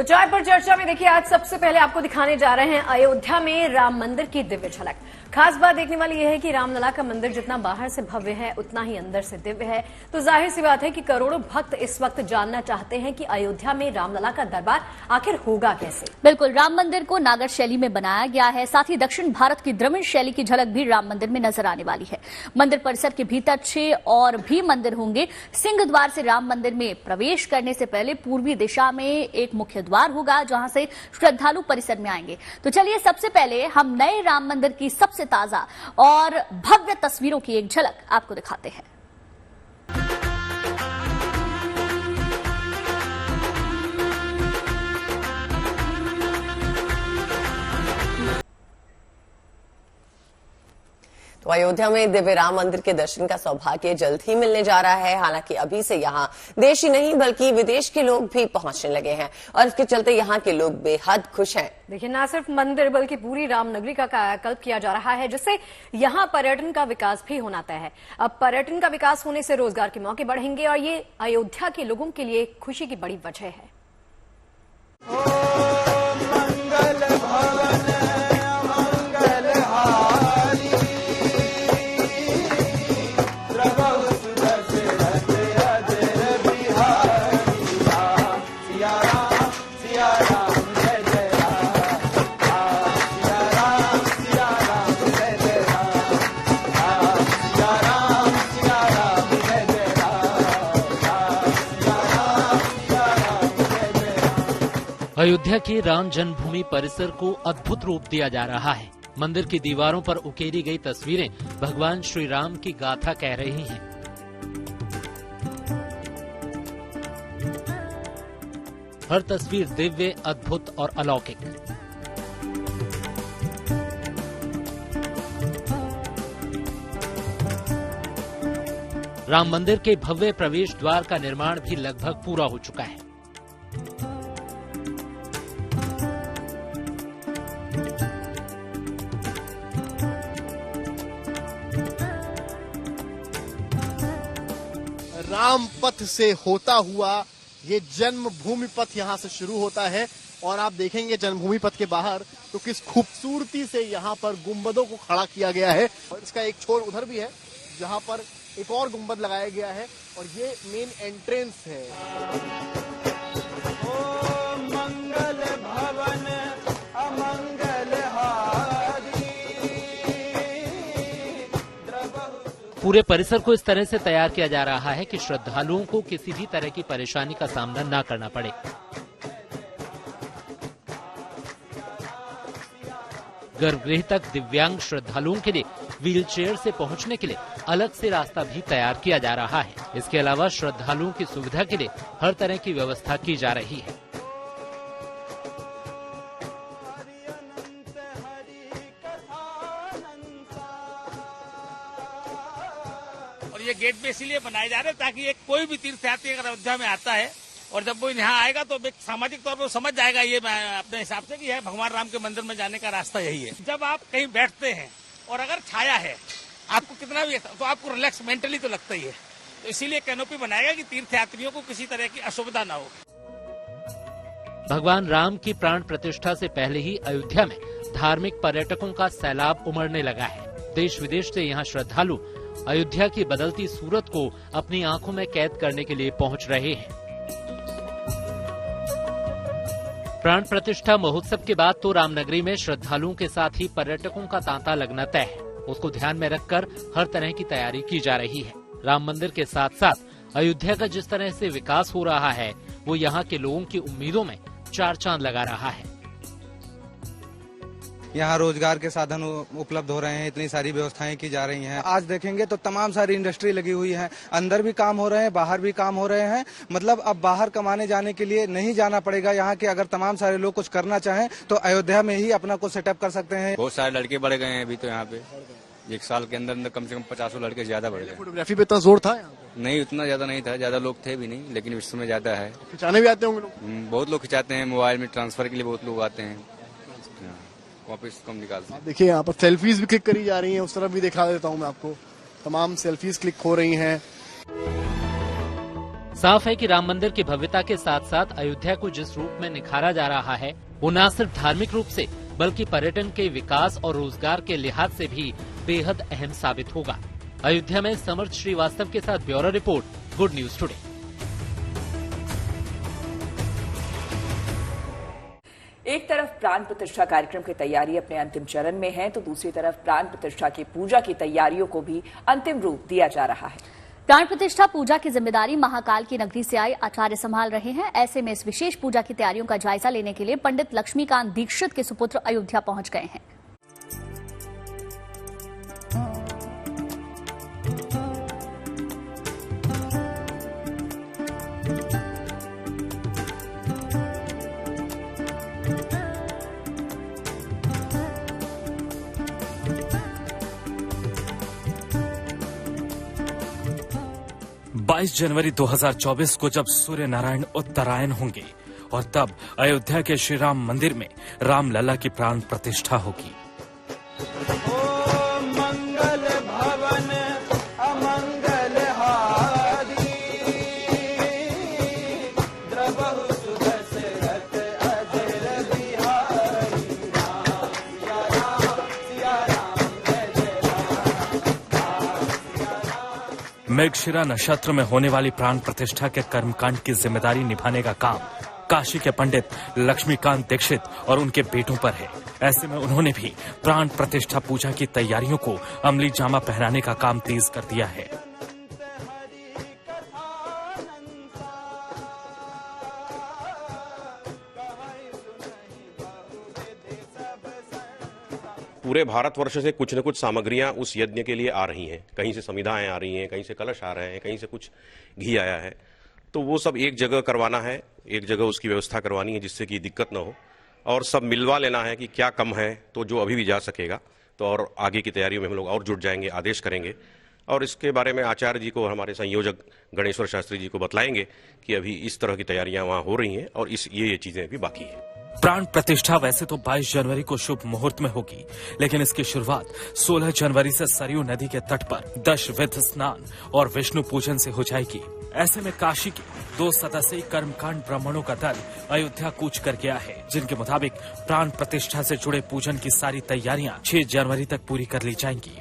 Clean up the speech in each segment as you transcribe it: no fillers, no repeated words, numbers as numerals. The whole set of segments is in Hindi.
तो चाय पर चर्चा में देखिए आज सबसे पहले आपको दिखाने जा रहे हैं अयोध्या में राम मंदिर की दिव्य झलक। खास बात देखने वाली यह है कि रामलला का मंदिर जितना बाहर से भव्य है उतना ही अंदर से दिव्य है। तो जाहिर सी बात है कि करोड़ों भक्त इस वक्त जानना चाहते हैं कि अयोध्या में रामलला का दरबार आखिर होगा कैसे। बिल्कुल, राम मंदिर को नागर शैली में बनाया गया है। साथ ही दक्षिण भारत की द्रविड़ शैली की झलक भी राम मंदिर में नजर आने वाली है। मंदिर परिसर के भीतर 6 और भी मंदिर होंगे। सिंह द्वार से राम मंदिर में प्रवेश करने से पहले पूर्वी दिशा में एक मुख्य द्वार होगा जहां से श्रद्धालु परिसर में आएंगे। तो चलिए सबसे पहले हम नए राम मंदिर की सबसे ताजा और भव्य तस्वीरों की एक झलक आपको दिखाते हैं। तो अयोध्या में दिव्य राम मंदिर के दर्शन का सौभाग्य जल्द ही मिलने जा रहा है। हालांकि अभी से यहाँ देश ही नहीं बल्कि विदेश के लोग भी पहुंचने लगे हैं और इसके चलते यहाँ के लोग बेहद खुश हैं। देखिए, न सिर्फ मंदिर बल्कि पूरी रामनगरी का कायाकल्प किया जा रहा है, जिससे यहाँ पर्यटन का विकास भी होना तय है। अब पर्यटन का विकास होने से रोजगार के मौके बढ़ेंगे और ये अयोध्या के लोगों के लिए खुशी की बड़ी वजह है। अयोध्या के राम जन्मभूमि परिसर को अद्भुत रूप दिया जा रहा है। मंदिर की दीवारों पर उकेरी गई तस्वीरें भगवान श्री राम की गाथा कह रही हैं। हर तस्वीर दिव्य, अद्भुत और अलौकिक। राम मंदिर के भव्य प्रवेश द्वार का निर्माण भी लगभग पूरा हो चुका है। राम पथ से होता हुआ ये जन्मभूमि पथ यहाँ से शुरू होता है और आप देखेंगे जन्मभूमि पथ के बाहर तो किस खूबसूरती से यहाँ पर गुंबदों को खड़ा किया गया है और इसका एक छोर उधर भी है जहाँ पर एक और गुंबद लगाया गया है और ये मेन एंट्रेंस है। ओम मंगल भवन अमंगल पूरे परिसर को इस तरह से तैयार किया जा रहा है कि श्रद्धालुओं को किसी भी तरह की परेशानी का सामना न करना पड़े। गर्भगृह तक दिव्यांग श्रद्धालुओं के लिए व्हील चेयर से पहुंचने के लिए अलग से रास्ता भी तैयार किया जा रहा है। इसके अलावा श्रद्धालुओं की सुविधा के लिए हर तरह की व्यवस्था की जा रही है। ये गेट भी इसीलिए बनाए जा रहे हैं ताकि एक कोई भी तीर्थयात्री अगर अयोध्या में आता है और जब वो यहाँ आएगा तो एक सामाजिक तौर पर समझ जाएगा ये अपने हिसाब से कि है भगवान राम के मंदिर में जाने का रास्ता यही है। जब आप कहीं बैठते हैं और अगर छाया है आपको कितना भी तो आपको रिलैक्स मेंटली तो लगता ही है। तो इसीलिए कैनोपी बनाएगा कि तीर्थयात्रियों को किसी तरह की असुविधा न हो। भगवान राम की प्राण प्रतिष्ठा से पहले ही अयोध्या में धार्मिक पर्यटकों का सैलाब उमड़ने लगा है। देश विदेश से यहाँ श्रद्धालु अयोध्या की बदलती सूरत को अपनी आंखों में कैद करने के लिए पहुंच रहे हैं। प्राण प्रतिष्ठा महोत्सव के बाद तो रामनगरी में श्रद्धालुओं के साथ ही पर्यटकों का तांता लगना तय है। उसको ध्यान में रखकर हर तरह की तैयारी की जा रही है। राम मंदिर के साथ साथ अयोध्या का जिस तरह से विकास हो रहा है वो यहाँ के लोगों की उम्मीदों में 4 चांद लगा रहा है। यहाँ रोजगार के साधन उपलब्ध हो रहे हैं, इतनी सारी व्यवस्थाएं की जा रही हैं। आज देखेंगे तो तमाम सारी इंडस्ट्री लगी हुई है, अंदर भी काम हो रहे हैं, बाहर भी काम हो रहे हैं। मतलब अब बाहर कमाने जाने के लिए नहीं जाना पड़ेगा। यहाँ के अगर तमाम सारे लोग कुछ करना चाहें तो अयोध्या में ही अपना कुछ सेटअप कर सकते हैं। बहुत सारे लड़के बढ़ गए हैं अभी तो यहाँ पे 1 साल के अंदर कम से कम 50 लड़के ज्यादा बढ़ गए। फोटोग्राफी पे इतना जोर था? नहीं, उतना ज्यादा नहीं था, ज्यादा लोग थे भी नहीं, लेकिन इस समय ज्यादा है। खिंचाने भी आते होंगे लोग? बहुत लोग खिंचाते हैं, मोबाइल में ट्रांसफर के लिए बहुत लोग आते हैं, वापस कम निकालते हैं। देखिए यहाँ पर सेल्फीज भी क्लिक करी जा रही हैं, उस तरफ भी दिखा देता हूँ मैं आपको। तमाम सेल्फीज क्लिक हो रही हैं। साफ है कि राम मंदिर की भव्यता के साथ साथ अयोध्या को जिस रूप में निखारा जा रहा है वो न सिर्फ धार्मिक रूप से बल्कि पर्यटन के विकास और रोजगार के लिहाज से भी बेहद अहम साबित होगा। अयोध्या में समर्थ श्रीवास्तव के साथ bureau report, good news today. एक तरफ प्राण प्रतिष्ठा कार्यक्रम की तैयारी अपने अंतिम चरण में है तो दूसरी तरफ प्राण प्रतिष्ठा की पूजा की तैयारियों को भी अंतिम रूप दिया जा रहा है। प्राण प्रतिष्ठा पूजा की जिम्मेदारी महाकाल की नगरी से आए आचार्य संभाल रहे हैं। ऐसे में इस विशेष पूजा की तैयारियों का जायजा लेने के लिए पंडित लक्ष्मीकांत दीक्षित के सुपुत्र अयोध्या पहुंच गए हैं। जनवरी 2024 को जब सूर्य नारायण उत्तरायण होंगे और तब अयोध्या के श्री राम मंदिर में रामलला की प्राण प्रतिष्ठा होगी। मंगल भवन अमंगल हारी द्रवहु सुदशरथ अजर बिहारी राम सिया राम जय जय राम। मृगशिरा नक्षत्र में होने वाली प्राण प्रतिष्ठा के कर्मकांड की जिम्मेदारी निभाने का काम काशी के पंडित लक्ष्मीकांत दीक्षित और उनके बेटों पर है। ऐसे में उन्होंने भी प्राण प्रतिष्ठा पूजा की तैयारियों को अमली जामा पहनाने का काम तेज कर दिया है। पूरे भारतवर्ष से कुछ न कुछ सामग्रियां उस यज्ञ के लिए आ रही हैं। कहीं से समिधाएं आ रही हैं, कहीं से कलश आ रहे हैं, कहीं से कुछ घी आया है। तो वो सब एक जगह करवाना है, एक जगह उसकी व्यवस्था करवानी है जिससे कि दिक्कत न हो, और सब मिलवा लेना है कि क्या कम है तो जो अभी भी जा सकेगा। तो और आगे की तैयारियों में हम लोग और जुट जाएंगे, आदेश करेंगे और इसके बारे में आचार्य जी को और हमारे संयोजक गणेश्वर शास्त्री जी को बतलाएंगे कि अभी इस तरह की तैयारियां वहां हो रही हैं और ये चीजें अभी बाकी हैं। प्राण प्रतिष्ठा वैसे तो 22 जनवरी को शुभ मुहूर्त में होगी, लेकिन इसकी शुरुआत 16 जनवरी से सरयू नदी के तट पर दशविध स्नान और विष्णु पूजन से हो जाएगी। ऐसे में काशी के 2 सदस्यीय कर्मकांड ब्राह्मणों का दल अयोध्या कूच कर गया है, जिनके मुताबिक प्राण प्रतिष्ठा से जुड़े पूजन की सारी तैयारियां 6 जनवरी तक पूरी कर ली जाएंगी।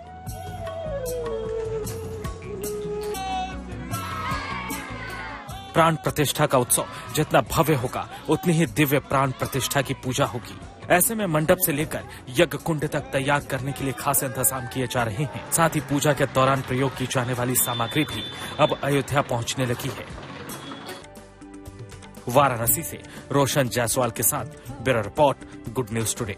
प्राण प्रतिष्ठा का उत्सव जितना भव्य होगा उतनी ही दिव्य प्राण प्रतिष्ठा की पूजा होगी। ऐसे में मंडप से लेकर यज्ञ कुंड तक तैयार करने के लिए खास इंतजाम किए जा रहे हैं। साथ ही पूजा के दौरान प्रयोग की जाने वाली सामग्री भी अब अयोध्या पहुंचने लगी है। वाराणसी से रोशन जायसवाल के साथ bureau report, good news today.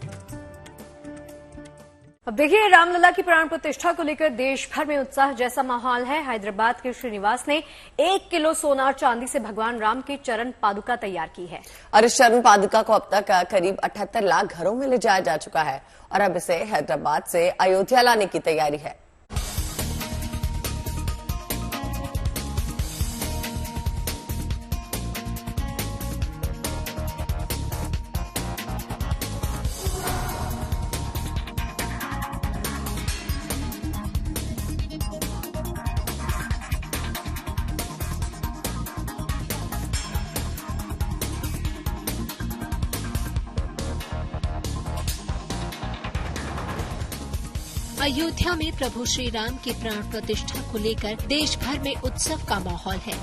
अब देखिए, रामलला की प्राण प्रतिष्ठा को लेकर देश भर में उत्साह जैसा माहौल है। हैदराबाद के श्रीनिवास ने 1 किलो सोना और चांदी से भगवान राम की चरण पादुका तैयार की है। और इस चरण पादुका को अब तक करीब 78 लाख घरों में ले जाया जा चुका है और अब इसे हैदराबाद से अयोध्या लाने की तैयारी है। अयोध्या में प्रभु श्री राम की प्राण प्रतिष्ठा को लेकर देश भर में उत्सव का माहौल है।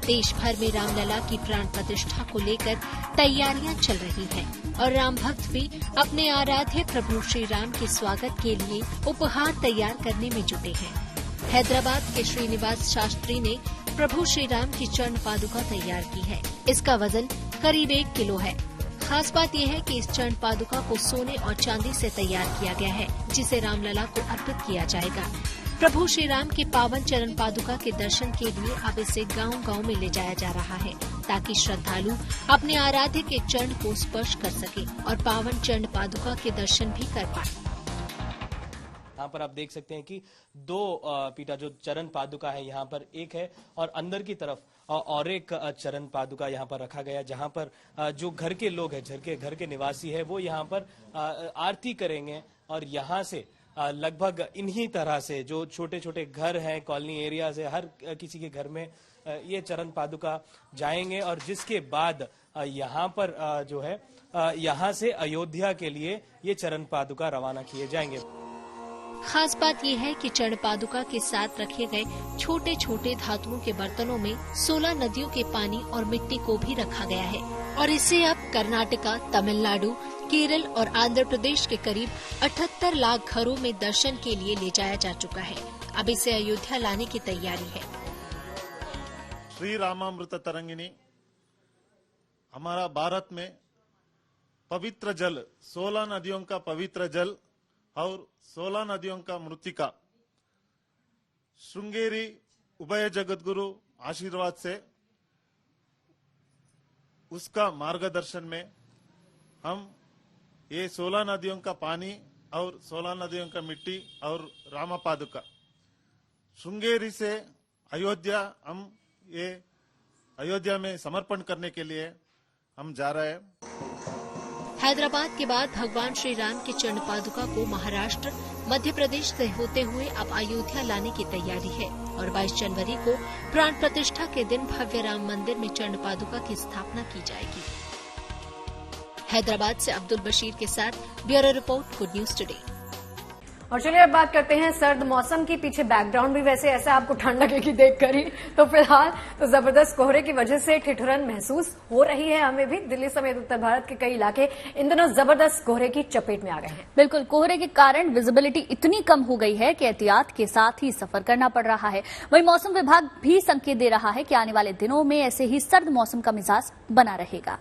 देश भर में रामलला की प्राण प्रतिष्ठा को लेकर तैयारियां चल रही हैं और राम भक्त भी अपने आराध्य प्रभु श्री राम के स्वागत के लिए उपहार तैयार करने में जुटे हैं। हैदराबाद के श्रीनिवास शास्त्री ने प्रभु श्री राम की चरण पादुका तैयार की है। इसका वजन करीब 1 किलो है। खास बात यह है कि इस चरण पादुका को सोने और चांदी से तैयार किया गया है, जिसे रामलला को अर्पित किया जाएगा। प्रभु श्री राम के पावन चरण पादुका के दर्शन के लिए अब इसे गांव-गांव में ले जाया जा रहा है, ताकि श्रद्धालु अपने आराध्य के चरण को स्पर्श कर सके और पावन चरण पादुका के दर्शन भी कर पाए। यहाँ पर आप देख सकते हैं कि 2 पीठा जो चरण पादुका है यहाँ पर एक है और अंदर की तरफ और एक चरण पादुका यहाँ पर रखा गया, जहाँ पर जो घर के लोग हैं, घर के निवासी है, वो यहाँ पर आरती करेंगे और यहाँ से लगभग इन्हीं तरह से जो छोटे छोटे घर हैं, कॉलोनी एरिया से हर किसी के घर में ये चरण पादुका जाएंगे और जिसके बाद यहाँ पर जो है यहाँ से अयोध्या के लिए ये चरण पादुका रवाना किए जाएंगे। खास बात यह है कि चरण पादुका के साथ रखे गए छोटे छोटे धातुओं के बर्तनों में 16 नदियों के पानी और मिट्टी को भी रखा गया है और इसे अब कर्नाटका, तमिलनाडु, केरल और आंध्र प्रदेश के करीब 78 लाख घरों में दर्शन के लिए ले जाया जा चुका है। अब इसे अयोध्या लाने की तैयारी है। श्री रामामृत तरंगिणी हमारा भारत में पवित्र जल, 16 नदियों का पवित्र जल और 16 नदियों का मृत्तिका श्रृंगेरी उभय जगतगुरु आशीर्वाद से उसका मार्गदर्शन में हम ये 16 नदियों का पानी और 16 नदियों का मिट्टी और रामपादुका श्रृंगेरी से अयोध्या हम ये अयोध्या में समर्पण करने के लिए हम जा रहे हैं। हैदराबाद के बाद भगवान श्री राम के चरण पादुका को महाराष्ट्र, मध्य प्रदेश से होते हुए अब अयोध्या लाने की तैयारी है और 22 जनवरी को प्राण प्रतिष्ठा के दिन भव्य राम मंदिर में चरण पादुका की स्थापना की जाएगी। हैदराबाद से अब्दुल बशीर के साथ bureau report, good news today. और चलिए अब बात करते हैं सर्द मौसम की। पीछे बैकग्राउंड भी वैसे ऐसा आपको ठंड लगेगी देखकर ही। तो फिलहाल तो जबरदस्त कोहरे की वजह से ठिठुरन महसूस हो रही है हमें भी। दिल्ली समेत उत्तर भारत के कई इलाके इन दिनों जबरदस्त कोहरे की चपेट में आ गए हैं। बिल्कुल, कोहरे के कारण विजिबिलिटी इतनी कम हो गई है कि एहतियात के साथ ही सफर करना पड़ रहा है। वहीं मौसम विभाग भी संकेत दे रहा है कि आने वाले दिनों में ऐसे ही सर्द मौसम का मिजाज बना रहेगा।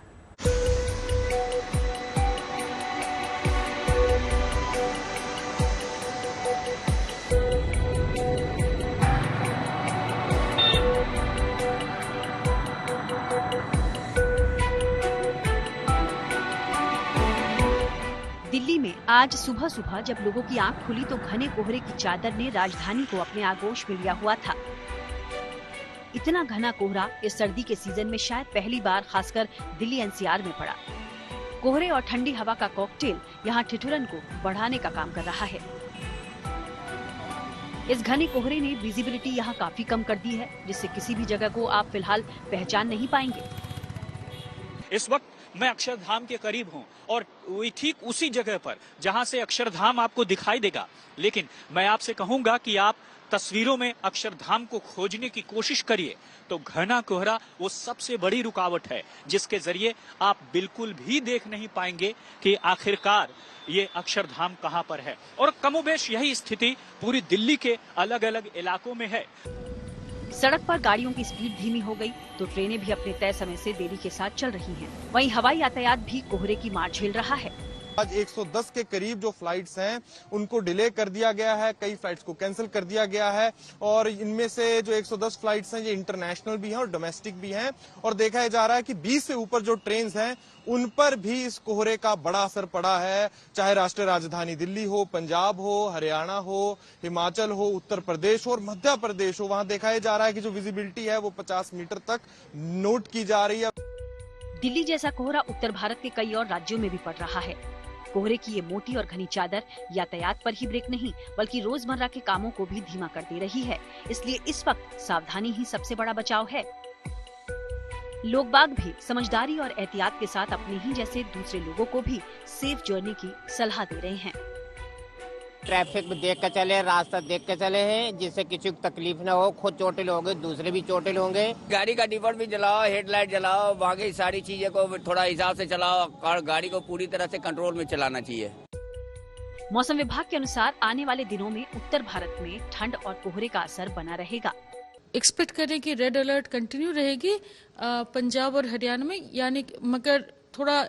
दिल्ली में आज सुबह सुबह जब लोगों की आंख खुली तो घने कोहरे की चादर ने राजधानी को अपने आगोश में लिया हुआ था। इतना घना कोहरा इस सर्दी के सीजन में शायद पहली बार खासकर दिल्ली एनसीआर में पड़ा। कोहरे और ठंडी हवा का कॉकटेल यहाँ ठिठुरन को बढ़ाने का काम कर रहा है। इस घने कोहरे ने विजिबिलिटी यहाँ काफी कम कर दी है, जिससे किसी भी जगह को आप फिलहाल पहचान नहीं पाएंगे। इस वक्त मैं अक्षरधाम के करीब हूं और ठीक उसी जगह पर जहां से अक्षरधाम आपको दिखाई देगा, लेकिन मैं आपसे कहूंगा कि आप तस्वीरों में अक्षरधाम को खोजने की कोशिश करिए तो घना कोहरा वो सबसे बड़ी रुकावट है जिसके जरिए आप बिल्कुल भी देख नहीं पाएंगे कि आखिरकार ये अक्षरधाम कहां पर है। और कमोबेश यही स्थिति पूरी दिल्ली के अलग अलग इलाकों में है। सड़क पर गाड़ियों की स्पीड धीमी हो गई तो ट्रेनें भी अपने तय समय से देरी के साथ चल रही हैं। वहीं हवाई यातायात भी कोहरे की मार झेल रहा है। आज 110 के करीब जो फ्लाइट्स हैं उनको डिले कर दिया गया है, कई फ्लाइट्स को कैंसिल कर दिया गया है और इनमें से जो 110 फ्लाइट्स हैं ये इंटरनेशनल भी हैं और डोमेस्टिक भी हैं। और देखा जा रहा है कि 20 से ऊपर जो ट्रेन हैं उन पर भी इस कोहरे का बड़ा असर पड़ा है, चाहे राष्ट्रीय राजधानी दिल्ली हो, पंजाब हो, हरियाणा हो, हिमाचल हो, उत्तर प्रदेश हो और मध्य प्रदेश हो। वहां देखा जा रहा है कि जो विजिबिलिटी है वो 50 मीटर तक नोट की जा रही है। दिल्ली जैसा कोहरा उत्तर भारत के कई और राज्यों में भी पड़ रहा है। कोहरे की ये मोटी और घनी चादर यातायात पर ही ब्रेक नहीं बल्कि रोजमर्रा के कामों को भी धीमा कर दे रही है। इसलिए इस वक्त सावधानी ही सबसे बड़ा बचाव है। लोग बाग भी समझदारी और एहतियात के साथ अपने ही जैसे दूसरे लोगों को भी सेफ जर्नी की सलाह दे रहे हैं। ट्रैफिक में देख कर चले, रास्ता देख कर चले हैं जिससे किसी को तकलीफ न हो। खुद चोटिल होंगे, दूसरे भी चोटिल होंगे। गाड़ी का डिफर भी जलाओ, हेडलाइट जलाओ, बाकी सारी चीजें को थोड़ा हिसाब से चलाओ और गाड़ी को पूरी तरह से कंट्रोल में चलाना चाहिए। मौसम विभाग के अनुसार आने वाले दिनों में उत्तर भारत में ठंड और कोहरे का असर बना रहेगा। एक्सपेक्ट करें कि रेड अलर्ट कंटिन्यू रहेगी पंजाब और हरियाणा में, यानी मगर थोड़ा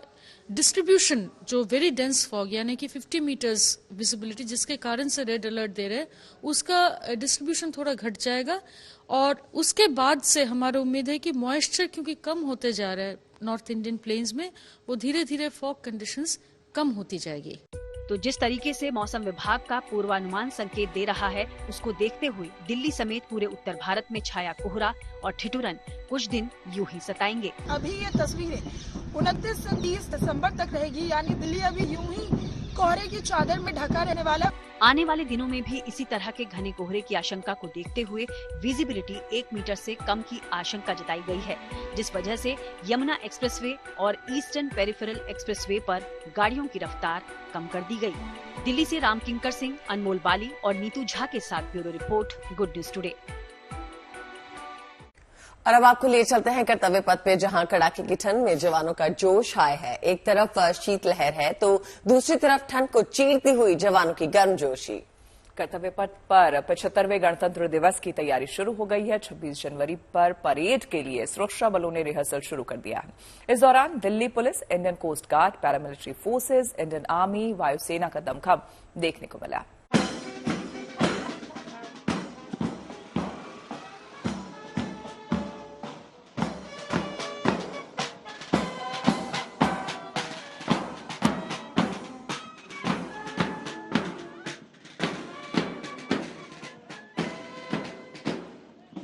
डिस्ट्रीब्यूशन जो वेरी डेंस फॉग यानी कि 50 मीटर्स विजिबिलिटी जिसके कारण से रेड अलर्ट दे रहे हैं उसका डिस्ट्रीब्यूशन थोड़ा घट जाएगा। और उसके बाद से हमारा उम्मीद है कि मॉइस्चर क्योंकि कम होते जा रहा है नॉर्थ इंडियन प्लेन्स में, वो धीरे धीरे फॉग कंडीशंस कम होती जाएगी। तो जिस तरीके से मौसम विभाग का पूर्वानुमान संकेत दे रहा है उसको देखते हुए दिल्ली समेत पूरे उत्तर भारत में छाया कोहरा और ठिठुरन कुछ दिन यूं ही सताएंगे। अभी ये तस्वीरें 29 से 30 दिसंबर तक रहेगी, यानी दिल्ली अभी यूं ही कोहरे की चादर में ढका रहने वाला। आने वाले दिनों में भी इसी तरह के घने कोहरे की आशंका को देखते हुए विजिबिलिटी 1 मीटर से कम की आशंका जताई गई है, जिस वजह से यमुना एक्सप्रेसवे और ईस्टर्न पेरिफेरल एक्सप्रेसवे पर गाड़ियों की रफ्तार कम कर दी गई। दिल्ली से राम किंकर सिंह, अनमोल बाली और नीतू झा के साथ bureau report, good news today. और अब आपको ले चलते हैं कर्तव्य पथ पे, जहां कड़ाके की ठंड में जवानों का जोश आया है। एक तरफ शीतलहर है तो दूसरी तरफ ठंड को चीरती हुई जवानों की गर्मजोशी। कर्तव्य पथ पर 75वें गणतंत्र दिवस की तैयारी शुरू हो गई है। 26 जनवरी पर परेड के लिए सुरक्षा बलों ने रिहर्सल शुरू कर दिया है। इस दौरान Delhi police, Indian coast guard, paramilitary forces, Indian army, वायुसेना का दमखम देखने को मिला।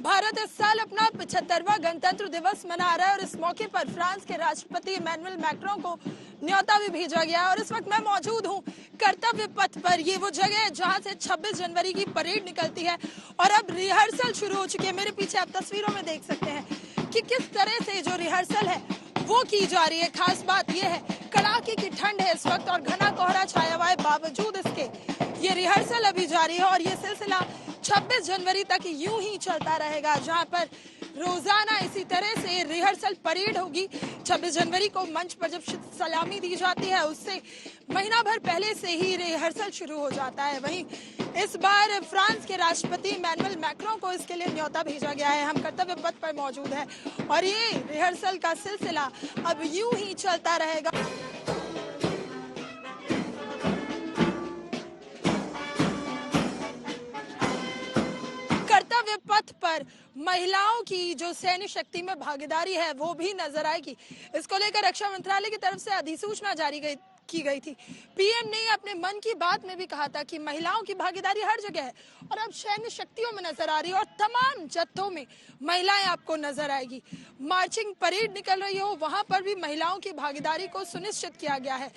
भारत इस साल अपना 75वां गणतंत्र दिवस मना रहा है और इस मौके पर फ्रांस के राष्ट्रपति इमैनुअल मैक्रों को न्योता भी भेजा गया है। और इस वक्त मैं मौजूद हूँ कर्तव्य पथ पर। ये वो जगह है जहाँ से 26 जनवरी की परेड निकलती है और अब रिहर्सल शुरू हो चुकी है। मेरे पीछे आप तस्वीरों में देख सकते हैं कि किस तरह से जो रिहर्सल है वो की जा रही है। खास बात यह है कड़ाके की ठंड है इस वक्त और घना कोहरा छाया हुआ है, बावजूद इसके ये रिहर्सल अभी जारी है और ये सिलसिला 26 जनवरी तक यूं ही चलता रहेगा, जहां पर रोजाना इसी तरह से रिहर्सल परेड होगी। 26 जनवरी को मंच पर जब सलामी दी जाती है उससे महीना भर पहले से ही रिहर्सल शुरू हो जाता है। वहीं इस बार फ्रांस के राष्ट्रपति इमैनुअल मैक्रों को इसके लिए न्योता भेजा गया है। हम कर्तव्य पथ पर मौजूद है और ये रिहर्सल का सिलसिला अब यूं ही चलता रहेगा। कर्तव्य पथ पर महिलाओं की जो सैन्य शक्ति में भागीदारी है वो भी नजर आएगी। इसको लेकर रक्षा मंत्रालय की तरफ से अधिसूचना जारी की गई थी। पीएम ने अपने मन की बात में भी कहा था कि महिलाओं की भागीदारी हर जगह है और अब सैन्य शक्तियों में नजर आ रही है और तमाम जत्थों में महिलाएं आपको नजर आएगी। मार्चिंग परेड निकल रही हो वहां पर भी महिलाओं की भागीदारी को सुनिश्चित किया गया है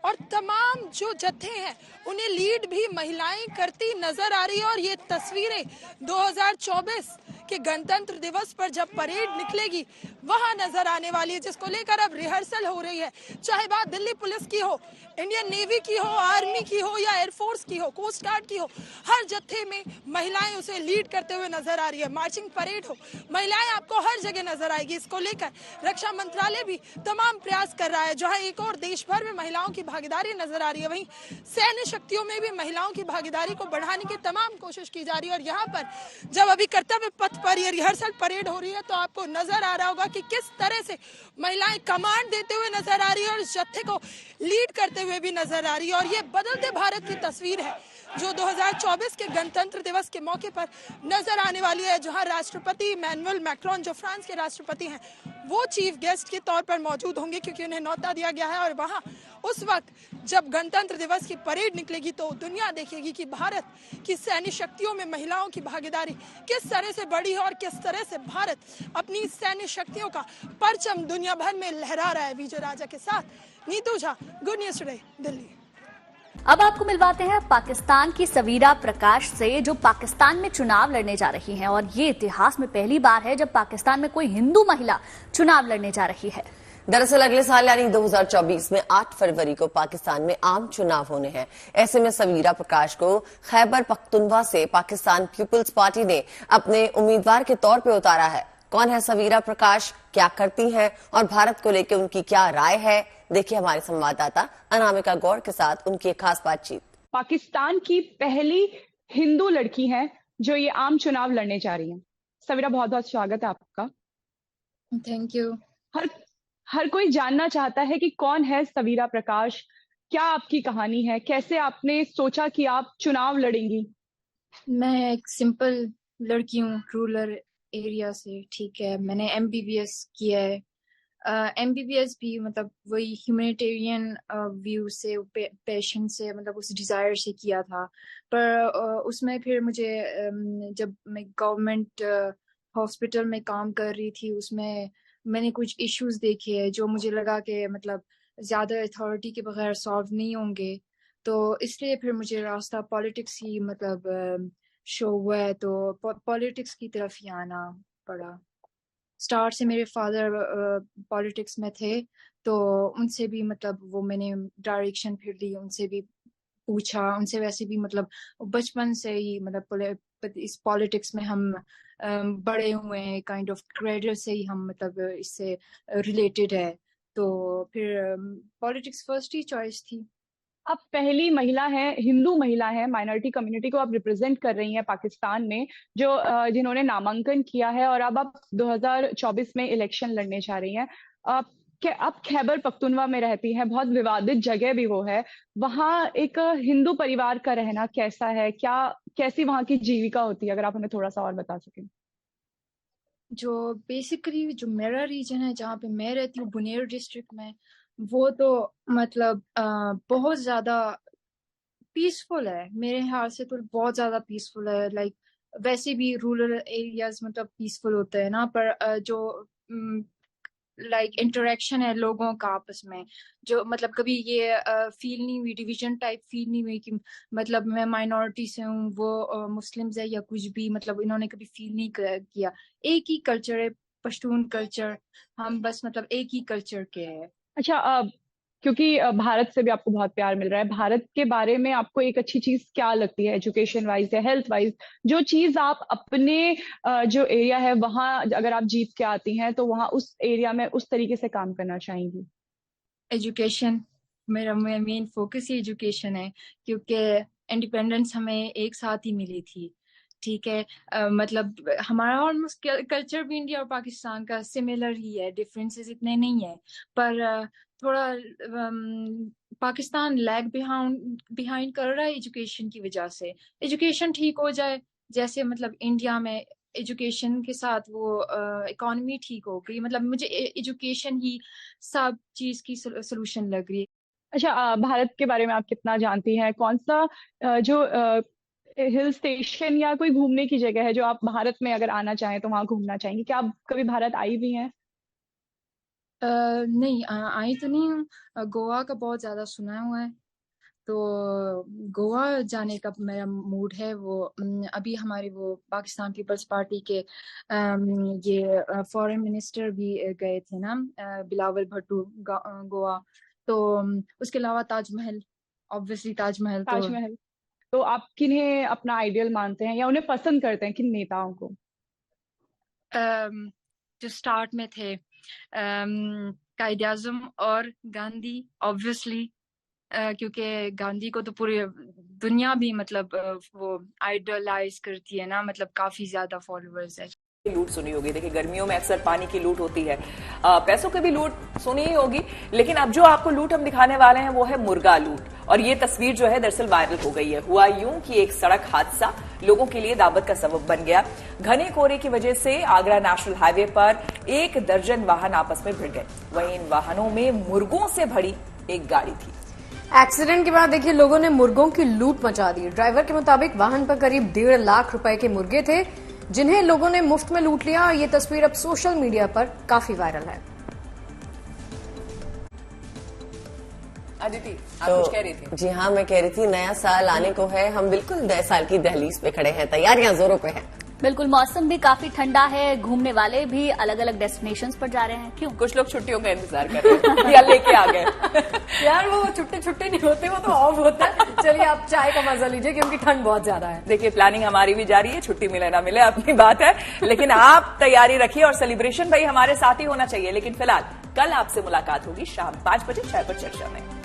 और तमाम जो जत्थे हैं उन्हें लीड भी महिलाएं करती नजर आ रही है। और ये तस्वीरें 2024 के गणतंत्र दिवस पर जब परेड निकलेगी वहां नजर आने वाली है, जिसको लेकर अब रिहर्सल हो रही है। चाहे बात दिल्ली पुलिस की हो, इंडियन नेवी की हो, आर्मी की हो या एयरफोर्स की हो, कोस्ट गार्ड की हो, हर जत्थे में महिलाएं उसे लीड करते हुए नजर आ रही है। मार्चिंग परेड हो, महिलाएं आपको हर जगह नजर आएगी। इसको लेकर रक्षा मंत्रालय भी तमाम प्रयास कर रहा है। जहां एक और देश भर में महिलाओं की भागीदारी नजर आ रही है, वहीं सैन्य शक्तियों में भी महिलाओं की भागीदारी को बढ़ाने की तमाम कोशिश की जा रही है। और यहाँ पर जब अभी कर्तव्य पथ पर यह रिहर्सल परेड हो रही है तो आपको नजर आ रहा होगा कि किस तरह से महिलाएं कमांड देते हुए नजर आ रही है और इस जत्थे को लीड करते हुए भी नजर आ रही है। और ये बदलते भारत की तस्वीर है जो 2024 के गणतंत्र दिवस के मौके पर नजर आने वाली है, जहां राष्ट्रपति इमैनुअल मैक्रोन जो फ्रांस के राष्ट्रपति हैं वो चीफ गेस्ट के तौर पर मौजूद होंगे, क्योंकि उन्हें न्योता दिया गया है। और वहां उस वक्त जब गणतंत्र दिवस की परेड निकलेगी तो दुनिया देखेगी कि भारत की सैन्य शक्तियों में महिलाओं की भागीदारी किस तरह से बढ़ी है और किस तरह से भारत अपनी सैन्य शक्तियों का परचम दुनिया भर में लहरा रहा है। विजय राजा के साथ Neetu Jha, good news today, Delhi. अब आपको मिलवाते हैं पाकिस्तान की सवीरा प्रकाश से, जो पाकिस्तान में चुनाव लड़ने जा रही हैं और ये इतिहास में पहली बार है जब पाकिस्तान में कोई हिंदू महिला चुनाव लड़ने जा रही है। दरअसल अगले साल यानी 2024 में 8 फरवरी को पाकिस्तान में आम चुनाव होने हैं। ऐसे में सवीरा प्रकाश को खैबर पख्तूनख्वा से पाकिस्तान पीपुल्स पार्टी ने अपने उम्मीदवार के तौर पर उतारा है। कौन है सवीरा प्रकाश, क्या करती हैं और भारत को लेकर उनकी क्या राय है, देखिए हमारे संवाददाता अनामिका गौड़ के साथ उनकी एक खास बातचीत। पाकिस्तान की पहली हिंदू लड़की हैं जो ये आम चुनाव लड़ने जा रही हैं। सवीरा, बहुत बहुत स्वागत है आपका। Thank you. हर कोई जानना चाहता है कि कौन है सवीरा प्रकाश, क्या आपकी कहानी है, कैसे आपने सोचा कि आप चुनाव लड़ेंगी? मैं एक सिंपल लड़की हूँ, रूरल एरिया से, ठीक है। मैंने MBBS किया है। MBBS भी मतलब वही ह्यूमैनिटेरियन व्यू से, पैशन से, मतलब उस डिजायर से किया था। पर उसमें फिर मुझे जब मैं गवर्नमेंट हॉस्पिटल में काम कर रही थी उसमें मैंने कुछ इश्यूज देखे जो मुझे लगा कि मतलब ज्यादा अथॉरिटी के बगैर सॉल्व नहीं होंगे, तो इसलिए फिर मुझे रास्ता पॉलिटिक्स ही मतलब शो हुआ है, तो पॉलिटिक्स की तरफ ही आना पड़ा। स्टार्ट से मेरे फादर पॉलिटिक्स में थे, तो उनसे भी मतलब वो मैंने डायरेक्शन फिर ली, उनसे भी पूछा, उनसे वैसे भी मतलब बचपन से ही मतलब इस पॉलिटिक्स में हम बड़े हुए हैं, काइंड ऑफ क्रेडल से ही हम मतलब इससे रिलेटेड है, तो फिर पॉलिटिक्स फर्स्ट ही चॉइस थी। आप पहली महिला हैं, हिंदू महिला हैं, माइनॉरिटी कम्युनिटी को आप रिप्रेजेंट कर रही हैं पाकिस्तान में, जो जिन्होंने नामांकन किया है, और अब आप 2024 में इलेक्शन लड़ने जा रही हैं। आप खैबर पख्तूनवा में रहती हैं, बहुत विवादित जगह भी वो है। वहाँ एक हिंदू परिवार का रहना कैसा है, कैसी वहाँ की जीविका होती है, अगर आप हमें थोड़ा सा और बता सकें। जो बेसिकली जो मेरा रीजन है, जहाँ पे मैं रहती हूँ, बुनेर डिस्ट्रिक्ट में, वो तो मतलब बहुत ज्यादा पीसफुल है मेरे ख्याल से, तो बहुत ज्यादा पीसफुल है। लाइक वैसे भी रूरल एरियाज मतलब पीसफुल होते हैं ना, पर जो लाइक इंटरेक्शन है लोगों का आपस में, जो मतलब कभी ये फील नहीं हुई, डिवीजन टाइप फील नहीं हुई कि मतलब मैं माइनॉरिटी से हूँ, वो मुस्लिम्स है या कुछ भी, मतलब इन्होंने कभी फील नहीं किया। एक ही कल्चर है, पश्तून कल्चर, हम बस मतलब एक ही कल्चर के हैं। अच्छा, क्योंकि भारत से भी आपको बहुत प्यार मिल रहा है, भारत के बारे में आपको एक अच्छी चीज क्या लगती है, एजुकेशन वाइज या हेल्थ वाइज, जो चीज आप अपने जो एरिया है वहां अगर आप जीत के आती हैं तो वहां उस एरिया में उस तरीके से काम करना चाहेंगी? एजुकेशन, मेरा मेन फोकस ही एजुकेशन है, क्योंकि इंडिपेंडेंस हमें एक साथ ही मिली थी, ठीक है। मतलब हमारा ऑलमोस्ट कल्चर भी इंडिया और पाकिस्तान का सिमिलर ही है, डिफरेंसेस इतने नहीं है, पर थोड़ा पाकिस्तान लैग बिहाइंड कर रहा है एजुकेशन की वजह से। एजुकेशन ठीक हो जाए, जैसे मतलब इंडिया में एजुकेशन के साथ वो इकोनॉमी ठीक हो गई, मतलब मुझे एजुकेशन ही सब चीज की सोल्यूशन लग रही है। अच्छा, भारत के बारे में आप कितना जानती हैं? कौन सा जो हिल स्टेशन या कोई घूमने की जगह है जो आप भारत में अगर आना चाहें तो वहां घूमना चाहेंगी? क्या आप कभी भारत आई भी हैं? नहीं, आई तो नहीं हूँ। गोवा का बहुत ज्यादा सुना हुआ है, तो गोवा जाने का मेरा मूड है। वो अभी हमारे वो पाकिस्तान पीपल्स पार्टी के ये फॉरेन मिनिस्टर भी गए थे ना, बिलावल भुट्टो गोवा, तो उसके अलावा ताजमहल, ऑब्वियसली ताजमहल तो आप किन्हें अपना आइडियल मानते हैं या उन्हें पसंद करते हैं, किन नेताओं को? जो स्टार्ट में थे कायद आज़म और गांधी, ऑब्वियसली, क्योंकि गांधी को तो पूरी दुनिया भी मतलब वो आइडलाइज करती है ना, मतलब काफी ज्यादा फॉलोअर्स है। लूट सुनी होगी, देखिए गर्मियों में अक्सर पानी की लूट होती है, पैसों की भी लूट सुनी ही होगी, लेकिन अब जो आपको लूट हम दिखाने वाले हैं वो है मुर्गा लूट। और ये तस्वीर जो है दरअसल वायरल हो गई है। हुआ यूं कि एक सड़क हादसा लोगों के लिए दावत का सबब बन गया। घने कोहरे की वजह से आगरा नेशनल हाईवे पर 1 दर्जन वाहन आपस में भिड़ गए। वहीं इन वाहनों में मुर्गों से भरी एक गाड़ी थी। एक्सीडेंट के बाद देखिए लोगों ने मुर्गों की लूट मचा दी। ड्राइवर के मुताबिक वाहन पर करीब 1.5 लाख रुपए के मुर्गे थे, जिन्हें लोगों ने मुफ्त में लूट लिया। ये तस्वीर अब सोशल मीडिया पर काफी वायरल है। अदिति, आप कुछ कह रही थी? जी हाँ, मैं कह रही थी नया साल आने को है, हम बिल्कुल नए साल की दहलीज पे खड़े हैं, तैयारियां जोरों पे हैं। बिल्कुल, मौसम भी काफी ठंडा है, घूमने वाले भी अलग अलग डेस्टिनेशंस पर जा रहे हैं। क्यों? कुछ लोग छुट्टियों का इंतजार कर रहे हैं या लेके आ गए। यार वो छुट्टे नहीं होते, वो तो ऑफ होता है। चलिए आप चाय का मजा लीजिए क्योंकि ठंड बहुत ज्यादा है। देखिए प्लानिंग हमारी भी जारी है, छुट्टी मिले ना मिले अपनी बात है, लेकिन आप तैयारी रखिए और सेलिब्रेशन भाई हमारे साथ ही होना चाहिए। लेकिन फिलहाल कल आपसे मुलाकात होगी शाम 5 बजे चाय पर चर्चा में।